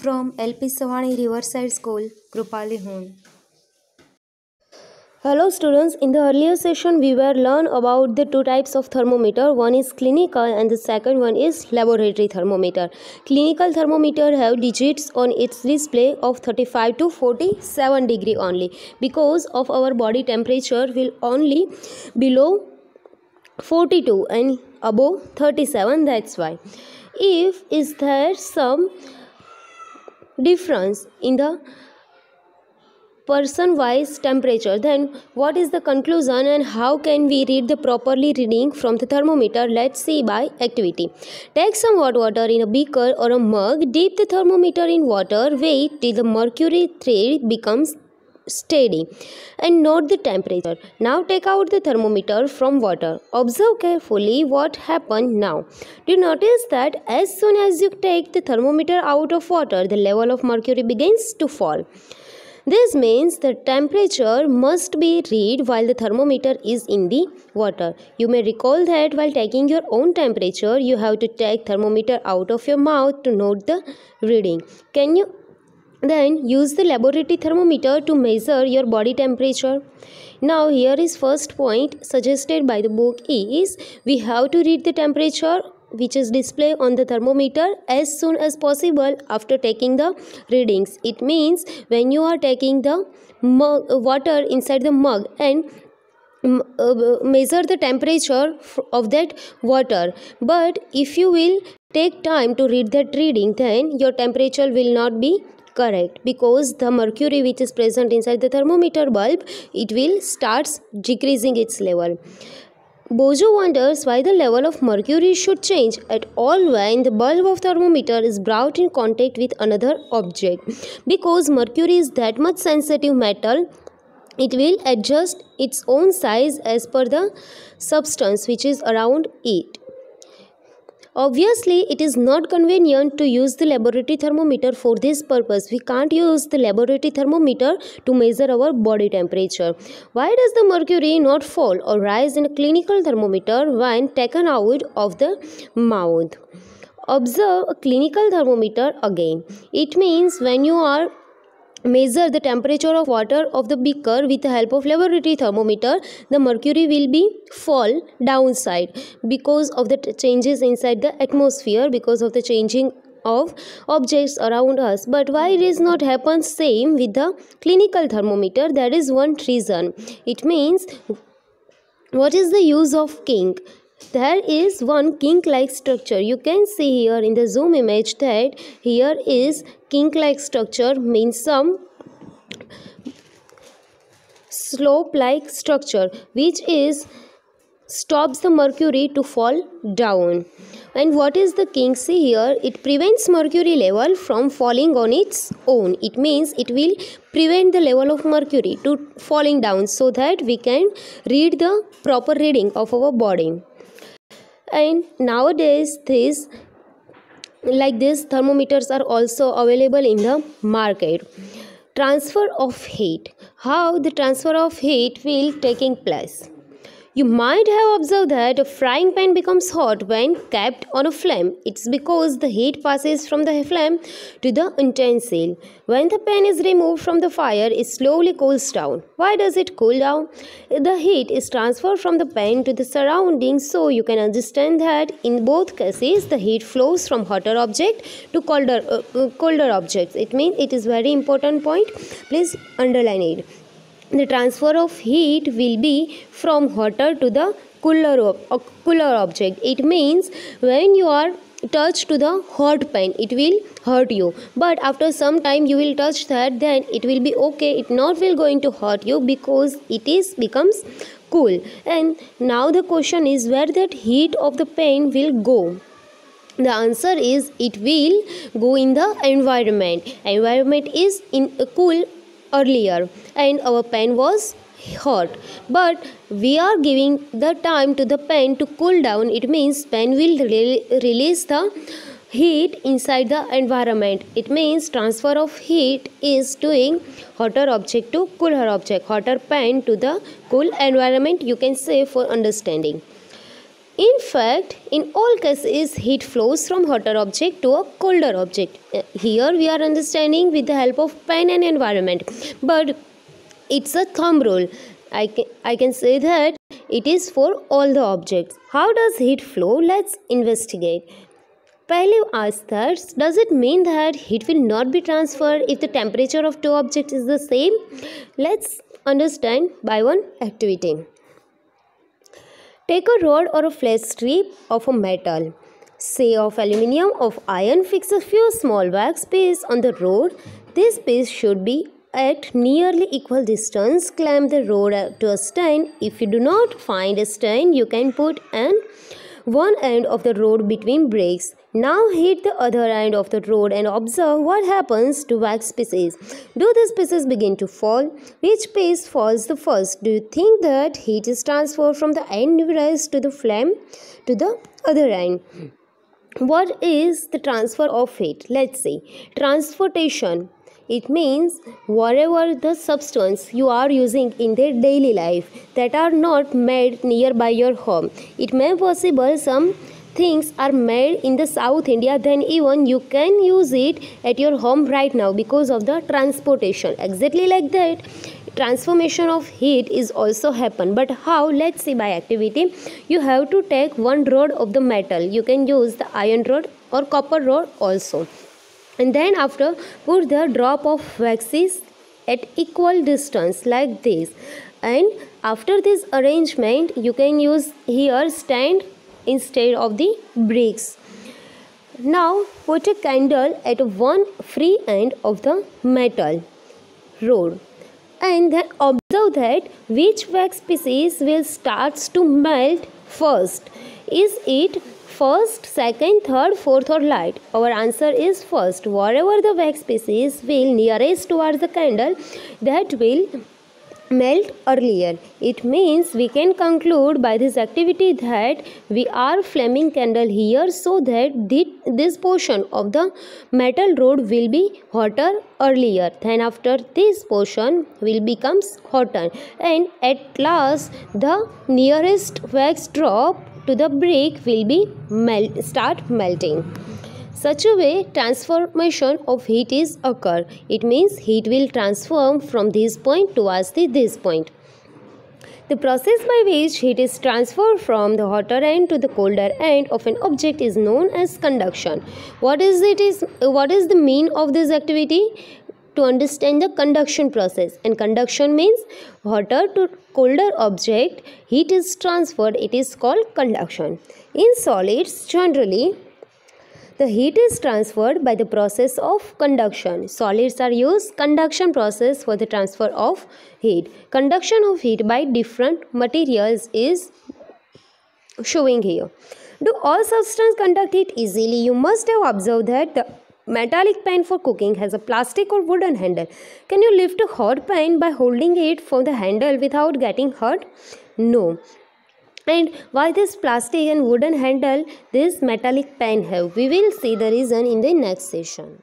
from LP Savani Riverside School, Krupali Home. Hello students, in the earlier session we were learned about the two types of thermometer. One is clinical and the second one is laboratory thermometer. Clinical thermometer have digits on its display of 35 to 47 degree only, because of our body temperature will only below 42 and above 37. That's why if is there some difference in the person wise temperature, then what is the conclusion and how can we read the properly reading from the thermometer? Let's see by activity. Take some hot water in a beaker or a mug, dip the thermometer in water, wait till the mercury thread becomes steady and note the temperature. Now take out the thermometer from water. Observe carefully what happened now. Do you notice that as soon as you take the thermometer out of water, the level of mercury begins to fall. This means the temperature must be read while the thermometer is in the water. You may recall that while taking your own temperature, you have to take thermometer out of your mouth to note the reading. Can you then use the laboratory thermometer to measure your body temperature? Now here is first point suggested by the book is we have to read the temperature which is displayed on the thermometer as soon as possible after taking the readings. It means when you are taking the water inside the mug and measure the temperature of that water, but if you will take time to read that reading, then your temperature will not be correct, because the mercury which is present inside the thermometer bulb, it will starts decreasing its level. Bojo wonders why the level of mercury should change at all when the bulb of thermometer is brought in contact with another object. Because mercury is that much sensitive metal, it will adjust its own size as per the substance which is around it. Obviously, it is not convenient to use the laboratory thermometer for this purpose. We can't use the laboratory thermometer to measure our body temperature. Why does the mercury not fall or rise in a clinical thermometer when taken out of the mouth? Observe a clinical thermometer again. It means when you are measure the temperature of water of the beaker with the help of laboratory thermometer, the mercury will be fall downside because of the changes inside the atmosphere, because of the changing of objects around us. But why it is not happen same with the clinical thermometer? That is one reason. It means what is the use of kink? There is one kink-like structure. You can see here in the zoom image that here is kink-like structure, means some slope-like structure which is stops the mercury to fall down. And what is the kink? See here, it prevents mercury level from falling on its own. It means it will prevent the level of mercury to falling down so that we can read the proper reading of our body. And nowadays this thermometers are also available in the market. Transfer of heat. How the transfer of heat will taking place? You might have observed that a frying pan becomes hot when kept on a flame. It's because the heat passes from the flame to the utensil. When the pan is removed from the fire, it slowly cools down. Why does it cool down? The heat is transferred from the pan to the surroundings, so you can understand that in both cases the heat flows from hotter object to colder objects. It means it is very important point. Please underline it. The transfer of heat will be from hotter to the cooler object. It means when you are touched to the hot pan, it will hurt you, but after some time you will touch that, then it will be okay. It not will going to hurt you because it is becomes cool. And now the question is where that heat of the pan will go. The answer is it will go in the environment. Environment is in cool earlier and our pen was hot, but we are giving the time to the pen to cool down. It means pen will release the heat inside the environment. It means transfer of heat is doing hotter object to cooler object, hotter pen to the cool environment, you can say, for understanding. In fact, in all cases, heat flows from hotter object to a colder object. Here we are understanding with the help of pen and environment, but it's a thumb rule. I can say that it is for all the objects. How does heat flow? Let's investigate. Pehli asked that, does it mean that heat will not be transferred if the temperature of two objects is the same? Let's understand by one activity. Take a rod or a flat strip of a metal, say of aluminium or iron, fix a few small wax pieces on the rod. This piece should be at nearly equal distance. Clamp the rod to a stand. If you do not find a stand, you can put one end of the rod between bricks. Now hit the other end of the rod and observe what happens to wax pieces. Do these pieces begin to fall? Which piece falls the first? Do you think that heat is transferred from the end nearest to the flame to the other end? What is the transfer of heat? Let's see. Transportation. It means whatever the substance you are using in their daily life that are not made nearby your home. It may possible some things are made in the South India, then even you can use it at your home right now because of the transportation. Exactly like that, transformation of heat is also happen. But how? Let's see by activity. You have to take one rod of the metal. You can use the iron rod or copper rod also. And then after put the drop of waxes at equal distance like this. And after this arrangement, you can use here stand instead of the bricks. Now put a candle at one free end of the metal rod and then observe that which wax pieces will start to melt first. Is it first, second, third, fourth or light? Our answer is first. Wherever the wax pieces will nearest towards the candle, that will melt earlier. It means we can conclude by this activity that we are flaming candle here so that this portion of the metal rod will be hotter earlier. Then after this portion will becomes hotter and at last the nearest wax drop to the brick will be start melting. Such a way transformation of heat is occur. It means heat will transform from this point towards this point. The process by which heat is transferred from the hotter end to the colder end of an object is known as conduction. What is the mean of this activity? To understand the conduction process, and conduction means hotter to colder object heat is transferred, it is called conduction. In solids generally the heat is transferred by the process of conduction. Solids are used conduction process for the transfer of heat. Conduction of heat by different materials is showing here. Do all substances conduct heat easily? You must have observed that the metallic pan for cooking has a plastic or wooden handle. Can you lift a hot pan by holding it from the handle without getting hurt? No. And why this plastic and wooden handle this metallic pan have? We will see the reason in the next session.